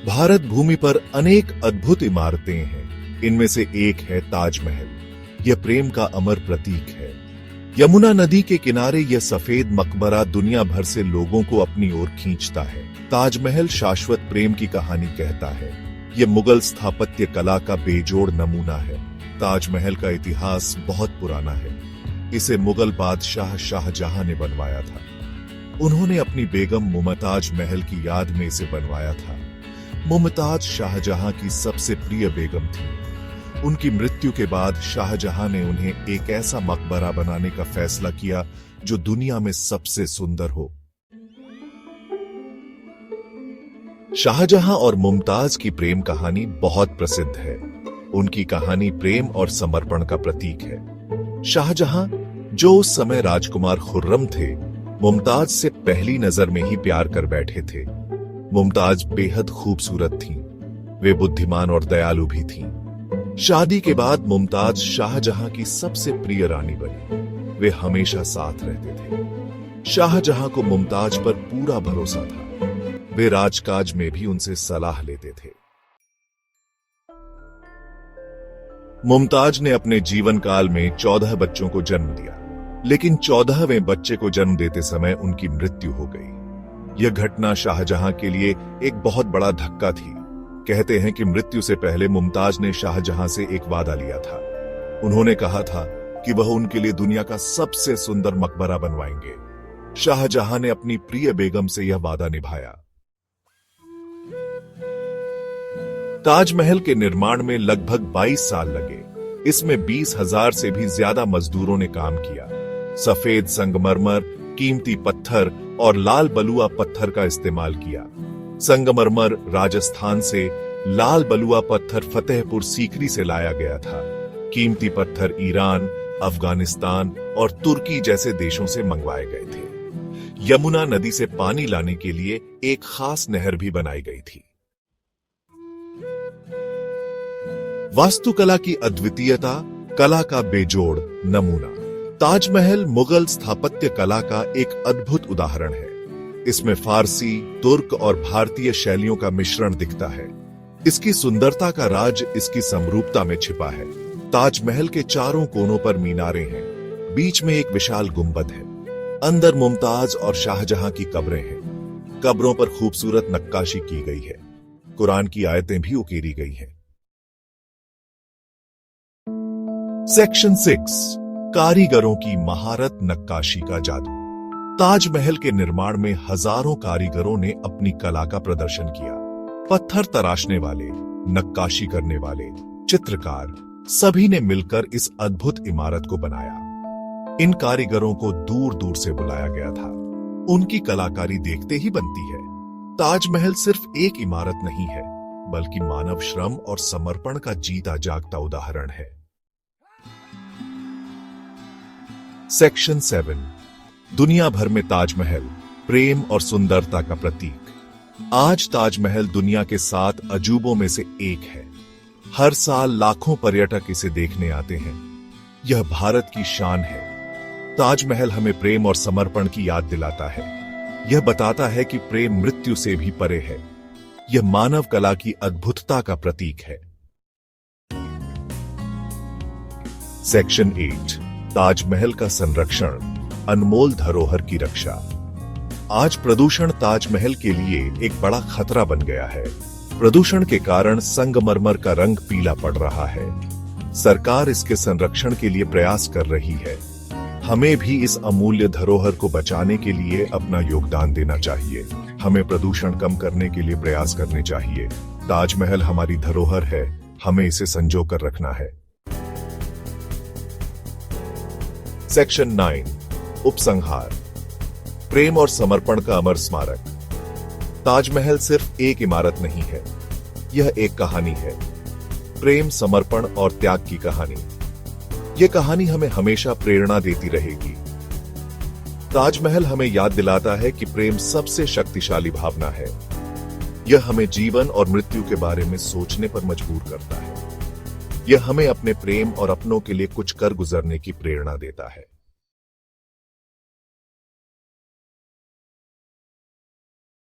भारत भूमि पर अनेक अद्भुत इमारतें हैं। इनमें से एक है ताजमहल। यह प्रेम का अमर प्रतीक है। यमुना नदी के किनारे यह सफेद मकबरा दुनिया भर से लोगों को अपनी ओर खींचता है। ताजमहल शाश्वत प्रेम की कहानी कहता है। यह मुगल स्थापत्य कला का बेजोड़ नमूना है। ताजमहल का इतिहास बहुत पुराना है। इसे मुगल बादशाह शाहजहां ने बनवाया था। उन्होंने अपनी बेगम मुमताज महल की याद में इसे बनवाया था। मुमताज शाहजहां की सबसे प्रिय बेगम थी। उनकी मृत्यु के बाद शाहजहां ने उन्हें एक ऐसा मकबरा बनाने का फैसला किया जो दुनिया में सबसे सुंदर हो। शाहजहां और मुमताज की प्रेम कहानी बहुत प्रसिद्ध है। उनकी कहानी प्रेम और समर्पण का प्रतीक है। शाहजहां, जो उस समय राजकुमार खुर्रम थे, मुमताज से पहली नजर में ही प्यार कर बैठे थे। मुमताज बेहद खूबसूरत थीं। वे बुद्धिमान और दयालु भी थीं। शादी के बाद मुमताज शाहजहां की सबसे प्रिय रानी बनी। वे हमेशा साथ रहते थे। शाहजहां को मुमताज पर पूरा भरोसा था। वे राजकाज में भी उनसे सलाह लेते थे। मुमताज ने अपने जीवन काल में 14 बच्चों को जन्म दिया, लेकिन 14वें बच्चे को जन्म देते समय उनकी मृत्यु हो गई। यह घटना शाहजहां के लिए एक बहुत बड़ा धक्का थी। कहते हैं कि मृत्यु से पहले मुमताज ने शाहजहां से एक वादा लिया था। उन्होंने कहा था कि वह उनके लिए दुनिया का सबसे सुंदर मकबरा बनवाएंगे। शाहजहां ने अपनी प्रिय बेगम से यह वादा निभाया। ताजमहल के निर्माण में लगभग 22 साल लगे। इसमें 20,000 से भी ज्यादा मजदूरों ने काम किया। सफेद संगमरमर, कीमती पत्थर और लाल बलुआ पत्थर का इस्तेमाल किया। संगमरमर राजस्थान से, लाल बलुआ पत्थर फतेहपुर सीकरी से लाया गया था। कीमती पत्थर ईरान, अफगानिस्तान और तुर्की जैसे देशों से मंगवाए गए थे। यमुना नदी से पानी लाने के लिए एक खास नहर भी बनाई गई थी। वास्तुकला की अद्वितीयता, कला का बेजोड़ नमूना। ताजमहल मुगल स्थापत्य कला का एक अद्भुत उदाहरण है। इसमें फारसी, तुर्क और भारतीय शैलियों का मिश्रण दिखता है। इसकी सुंदरता का राज इसकी समरूपता में छिपा है। ताजमहल के चारों कोनों पर मीनारें हैं। बीच में एक विशाल गुंबद है। अंदर मुमताज और शाहजहां की कब्रें हैं। कब्रों पर खूबसूरत नक्काशी की गई है। कुरान की आयतें भी उकेरी गई हैं। सेक्शन 6, कारीगरों की महारत, नक्काशी का जादू। ताजमहल के निर्माण में हजारों कारीगरों ने अपनी कला का प्रदर्शन किया। पत्थर तराशने वाले, नक्काशी करने वाले, चित्रकार, सभी ने मिलकर इस अद्भुत इमारत को बनाया। इन कारीगरों को दूर दूर से बुलाया गया था। उनकी कलाकारी देखते ही बनती है। ताजमहल सिर्फ एक इमारत नहीं है, बल्कि मानव श्रम और समर्पण का जीता जागता उदाहरण है। सेक्शन 7, दुनिया भर में ताजमहल, प्रेम और सुंदरता का प्रतीक। आज ताजमहल दुनिया के 7 अजूबों में से एक है। हर साल लाखों पर्यटक इसे देखने आते हैं। यह भारत की शान है। ताजमहल हमें प्रेम और समर्पण की याद दिलाता है। यह बताता है कि प्रेम मृत्यु से भी परे है। यह मानव कला की अद्भुतता का प्रतीक है। सेक्शन 8, ताजमहल का संरक्षण, अनमोल धरोहर की रक्षा। आज प्रदूषण ताजमहल के लिए एक बड़ा खतरा बन गया है। प्रदूषण के कारण संगमरमर का रंग पीला पड़ रहा है। सरकार इसके संरक्षण के लिए प्रयास कर रही है। हमें भी इस अमूल्य धरोहर को बचाने के लिए अपना योगदान देना चाहिए। हमें प्रदूषण कम करने के लिए प्रयास करने चाहिए। ताजमहल हमारी धरोहर है, हमें इसे संजो कर रखना है। सेक्शन 9, उपसंहार, प्रेम और समर्पण का अमर स्मारक। ताजमहल सिर्फ एक इमारत नहीं है, यह एक कहानी है। प्रेम, समर्पण और त्याग की कहानी। यह कहानी हमें हमेशा प्रेरणा देती रहेगी। ताजमहल हमें याद दिलाता है कि प्रेम सबसे शक्तिशाली भावना है। यह हमें जीवन और मृत्यु के बारे में सोचने पर मजबूर करता है। यह हमें अपने प्रेम और अपनों के लिए कुछ कर गुजरने की प्रेरणा देता है।